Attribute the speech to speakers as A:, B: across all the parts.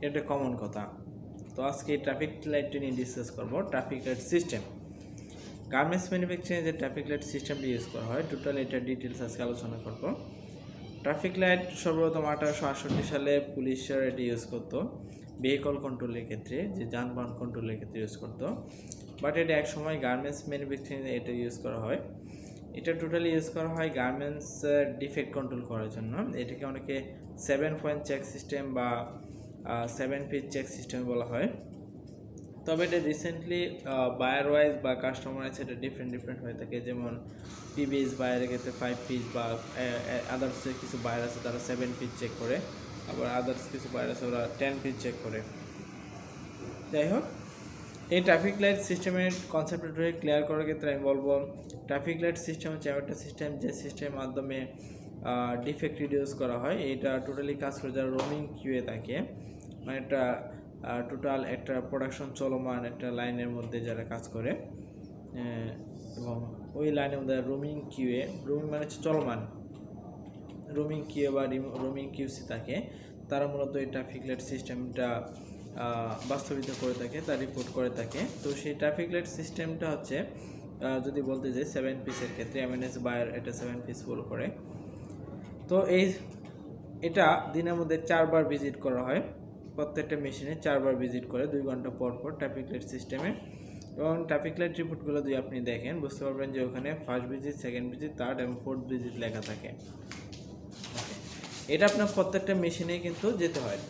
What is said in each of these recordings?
A: এটা কমন কথা। তো আজকে ট্রাফিক লাইট নিয়ে ডিসকাস করব। Traffic light system, garments manufacturing যে ট্রাফিক লাইট সিস্টেমটি ইউজ করা হয়, টোটাল এটার ডিটেলস আজকে আলোচনা করব। ট্রাফিক লাইট সর্বপ্রথম 1868 সালে পুলিশের এটি ইউজ করতো ভেহিকল কন্ট্রোলের ক্ষেত্রে, যে যানবাহন কন্ট্রোলের ক্ষেত্রে ইউজ করতো। বাট এটা এক সময় গার্মেন্টস ম্যানুফ্যাকচারিং এটা ইউজ করা হয়। এটা টোটালি ইউজ করা হয় গার্মেন্টস ডিফেক্ট কন্ট্রোল করার জন্য। এটাকে অনেকে 7 পয়েন্ট চেক সিস্টেম বা 7 পিস চেক সিস্টেম বলা হয়। তবে এটা রিসেন্টলি বায়ার ওয়াইজ বা কাস্টমার ওয়াইজ এটা ডিফারেন্ট হয়ে থাকে। যেমন পিবিএস বায়ারের ক্ষেত্রে 5 পিস বা আদার্সের কিছু বায়ার আছে তারা 7 পিস চেক করে, আবার আদার্স কিছু বায়ার আছে ওরা 10 পিস চেক করে। যাই হোক, এই ট্রাফিক লাইট সিস্টেমের কনসেপ্টটা ক্লিয়ার করার ক্ষেত্রে আমি বলবো ট্রাফিক লাইট সিস্টেম হচ্ছে একটা সিস্টেম যে সিস্টেমের মাধ্যমে ডিফেক্ট রিডিউস করা হয়। এটা টোটালি কাজ করে যারা রোমিং কিউয়ে থাকে, মানে একটা টোটাল একটা প্রোডাকশন চলমান একটা লাইনের মধ্যে যারা কাজ করে, এবং ওই লাইনের মধ্যে রোমিং কিউয়ে, রোমিং মানে হচ্ছে চলমান, রোমিং কিউ বা রোমিং কিউসি থাকে, তারা মূলত এই ট্রাফিক লাইট সিস্টেমটা বাস্তবিত করে থাকে, তা রিপোর্ট করে থাকে। তো সেই ট্রাফিক লাইট সিস্টেমটা হচ্ছে যদি বলতে যাই 7 পিসের ক্ষেত্রে এমএনএস বায়ার এটা 7 পিস ফলো করে। তো এটা দিনের মধ্যে 4 বার ভিজিট করা হয়, প্রত্যেকটা মেশিনে 4 বার ভিজিট করে 2 ঘন্টা পর পর ট্রাফিক লাইট সিস্টেমে। এবং ট্রাফিক লাইট রিপোর্টগুলো যদি আপনি দেখেন বুঝতে পারবেন যে ওখানে first visit, second visit, third এবং ফোর্থ ভিজিট লেখা থাকে। এটা আপনার প্রত্যেকটা মেশিনেই কিন্তু যেতে হয়।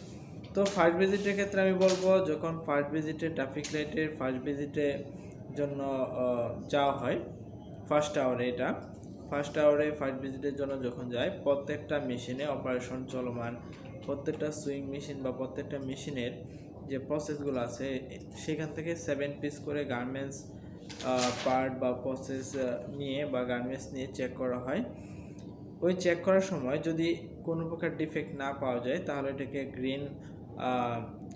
A: তো ফার্স্ট ভিজিটের ক্ষেত্রে আমি বলবো যখন ফার্স্ট ভিজিটে ট্রাফিক লাইটের ফার্স্ট ভিজিটের জন্য যাওয়া হয় ফার্স্ট আওয়ারে, এটা ফার্স্ট আওয়ারে ফার্স্ট ভিজিটের জন্য যখন যায়, প্রত্যেকটা মেশিনে অপারেশন চলমান, প্রত্যেকটা সুইং মেশিন বা প্রত্যেকটা মেশিনের যে প্রসেসগুলো আছে সেখান থেকে 7 পিস করে গার্মেন্টস পার্ট বা প্রসেস নিয়ে বা গার্মেন্টস নিয়ে চেক করা হয়। ওই চেক করার সময় যদি কোনো প্রকার ডিফেক্ট না পাওয়া যায় তাহলে এটাকে গ্রিন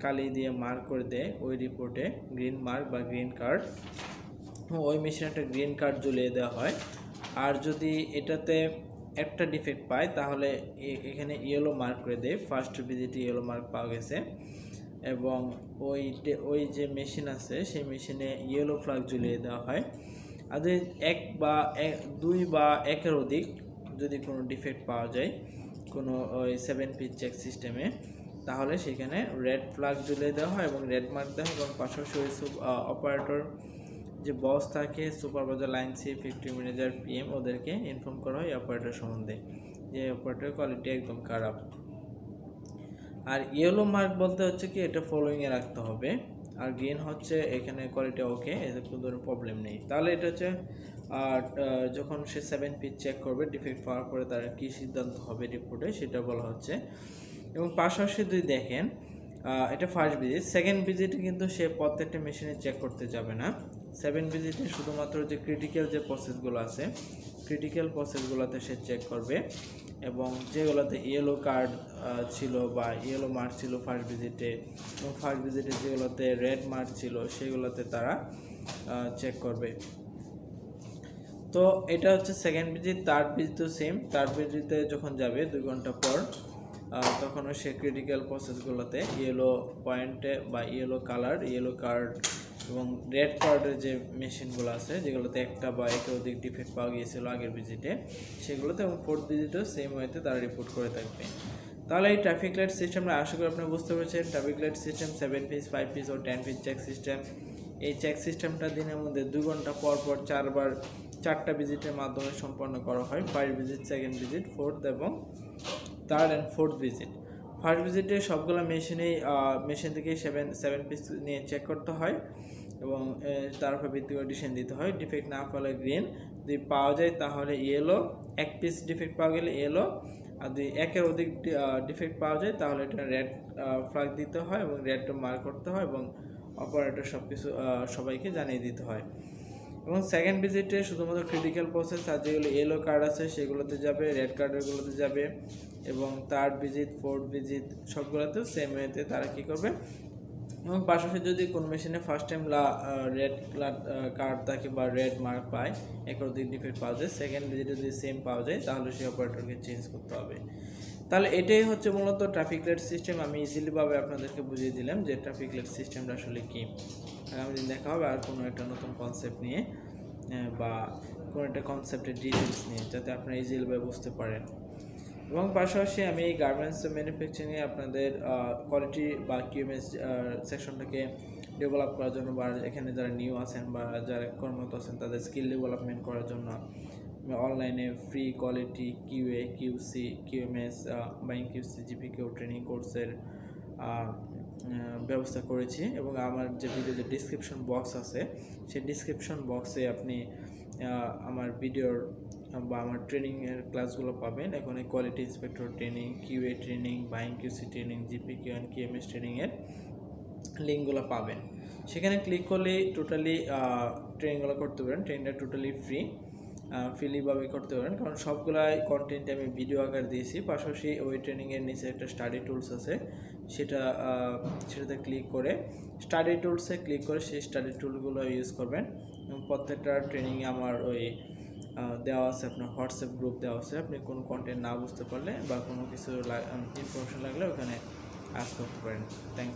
A: কালি দিয়ে মার্ক করে দেয় ওই রিপোর্টে, গ্রিন মার্ক বা গ্রিন কার্ড, ওই মেশিনে একটা গ্রিন কার্ড ঝুলিয়ে দেওয়া হয়। আর যদি এটাতে একটা ডিফেক্ট পায় তাহলে এখানে ইয়েলো মার্ক করে দেয়, ফার্স্ট ভিজিটে ইয়েলো মার্ক পাওয়া গেছে, এবং ওই যে মেশিন আছে সেই মেশিনে ইয়েলো ফ্ল্যাগ ঝুলিয়ে দেওয়া হয়। আর যদি 1 বা 2 বা 1-এর অধিক যদি কোনো ডিফেক্ট পাওয়া যায় কোনো ওই 7 পিস চেক সিস্টেমে, তাহলে সেখানে রেড ফ্ল্যাগ ঝুলিয়ে দেওয়া হয় এবং রেড মার্ক দেওয়া হয়। এবং পাশাপাশি ওই অপারেটর যে বস থাকে, supervisor, line C, 50 manager, PM, ওদেরকে ইনফর্ম করা হয় অপারেটর সম্বন্ধে যে অপারেটর কোয়ালিটি একদম খারাপ। আর ইয়েলো মার্ক বলতে হচ্ছে কি এটা ফলোইংয়ে রাখতে হবে, আর গ্রিন হচ্ছে এখানে কোয়ালিটি ওকে, এতে কোনো প্রবলেম নেই। তাহলে এটা হচ্ছে যখন সে 7 পিস চেক করবে ডিফেক্ট পাওয়ার পরে তার কী সিদ্ধান্ত হবে রিপোর্টে সেটা বলা হচ্ছে। এবং পাশাপাশি যদি দেখেন এটা ফার্স্ট ভিজিট, সেকেন্ড ভিজিটে কিন্তু সে প্রত্যেকটা মেশিনে চেক করতে যাবে না। 7 ভিজিটে শুধুমাত্র যে ক্রিটিক্যাল যে প্রসেসগুলো আছে ক্রিটিক্যাল প্রসেসগুলোতে সে চেক করবে, এবং যেগুলোতে ইয়েলো কার্ড ছিল বা ইয়েলো মার্ক ছিল ফার্স্ট ভিজিটে, এবং ফার্স্ট ভিজিটে যেগুলোতে রেড মার্ক ছিল সেগুলোতে তারা চেক করবে। তো এটা হচ্ছে সেকেন্ড ভিজিট। থার্ড ভিজিটও সেম, থার্ড ভিজিটে যখন যাবে 2 ঘন্টা পর তখনও সে ক্রিটিক্যাল প্রসেসগুলোতে ইয়েলো পয়েন্টে বা ইয়েলো কালার, ইয়েলো কার্ড এবং রেড কার্ডের যে মেশিনগুলো আছে যেগুলোতে একটা বা একের অধিক ডিফেক্ট পাওয়া গিয়েছিল আগের ভিজিটে সেগুলোতে, এবং ফোর্থ ভিজিটেও সেম ওয়েতে তারা রিপোর্ট করে থাকবে। তাহলে এই ট্রাফিক লাইট সিস্টেমটা আশা করি আপনি বুঝতে পেরেছেন। Traffic light system 7 piece, 5 piece ও 10 পিস চেক সিস্টেম। এই চেক সিস্টেমটা দিনের মধ্যে 2 ঘন্টা পর পর 4 বার 4টা ভিজিটের মাধ্যমে সম্পন্ন করা হয়। First visit, second visit, fourth এবং third and fourth visit. First ভিজিটে সবগুলো মেশিন থেকে 7 পিস নিয়ে চেক করতে হয় এবং তারপর ভিত্তি করে ডিসিশন দিতে হয়। ডিফেক্ট না পেলে গ্রিন, যদি পাওয়া যায় তাহলে ইয়েলো, 1 পিস ডিফেক্ট পাওয়া গেলে ইয়েলো, আর যদি 1-এর অধিক ডিফেক্ট পাওয়া যায় তাহলে এটা রেড ফ্ল্যাগ দিতে হয় এবং রেড মার্ক করতে হয় এবং অপারেটর সবাইকে জানিয়ে দিতে হয়। এবং সেকেন্ড ভিজিটে শুধুমাত্র ক্রিটিক্যাল প্রসেস আর যেগুলো ইয়েলো কার্ড আছে সেগুলোতে যাবে, রেড কার্ডেরগুলোতে যাবে, এবং থার্ড ভিজিট, ফোর্থ ভিজিট সবগুলোতেও সেম ওয়েতে তারা কী করবে। এবং পাশাপাশি যদি কোনো মেশিনে ফার্স্ট টাইম রেড কার্ড থাকে বা রেড মার্ক পায়, একের অধিক ডিফেক্ট পাওয়া যায়, সেকেন্ড ভিজিটে যদি সেম পাওয়া যায় তাহলে সেই অপারেটরকে চেঞ্জ করতে হবে। তাহলে এটাই হচ্ছে মূলত ট্রাফিক লাইট সিস্টেম। আমি ইজিলিভাবে আপনাদেরকে বুঝিয়ে দিলাম যে ট্রাফিক লাইট সিস্টেমটা আসলে কী। আগামী দিন দেখা হবে আর কোনো একটা নতুন কনসেপ্ট নিয়ে বা কোনো একটা কনসেপ্টের ডিটেলস নিয়ে, যাতে আপনারা ইজিলিভাবে বুঝতে পারেন। এবং পাশাপাশি আমি এই গার্মেন্টস ম্যানুফ্যাকচারিংয়ে আপনাদের কোয়ালিটি বা কিউএমএস সেকশনটাকে ডেভেলপ করার জন্য, বা এখানে যারা নিউ আছেন বা যারা কর্মরত আছেন তাদের স্কিল ডেভেলপমেন্ট করার জন্য অনলাইনে free quality QA, QC, QMS, buying QC, GPQ training কোর্সের ব্যবস্থা করেছি। এবং আমার যে ভিডিও যে ডিসক্রিপশন বক্স আছে, সেই ডিসক্রিপশন বক্সে আপনি আমার ভিডিওর বা আমার ট্রেনিংয়ের ক্লাসগুলো পাবেন। এখন এই quality inspector training, QA training, buying QC training, GPQ and QMS ট্রেনিংয়ের লিঙ্কগুলো পাবেন। সেখানে ক্লিক করলেই টোটালি ট্রেনিংগুলো করতে পারেন। ট্রেনিংটা টোটালি ফ্রিলিভাবে করতে পারেন, কারণ সবগুলাই কন্টেন্ট আমি ভিডিও আকার দিয়েছি। পাশাপাশি ওই ট্রেনিংয়ের নিচে একটা স্টাডি টুলস আছে, সেটাতে ক্লিক করে স্টাডি টুলসে ক্লিক করে সেই স্টাডি টুলগুলো ইউজ করবেন। এবং প্রত্যেকটা ট্রেনিংয়ে আমার ওই দেওয়া আছে, আপনার হোয়াটসঅ্যাপ গ্রুপ দেওয়া আছে। আপনি কোনো কন্টেন্ট না বুঝতে পারলে বা কোনো কিছু ইনফরমেশন লাগলে ওখানে আস্ক করতে পারেন। থ্যাংকস।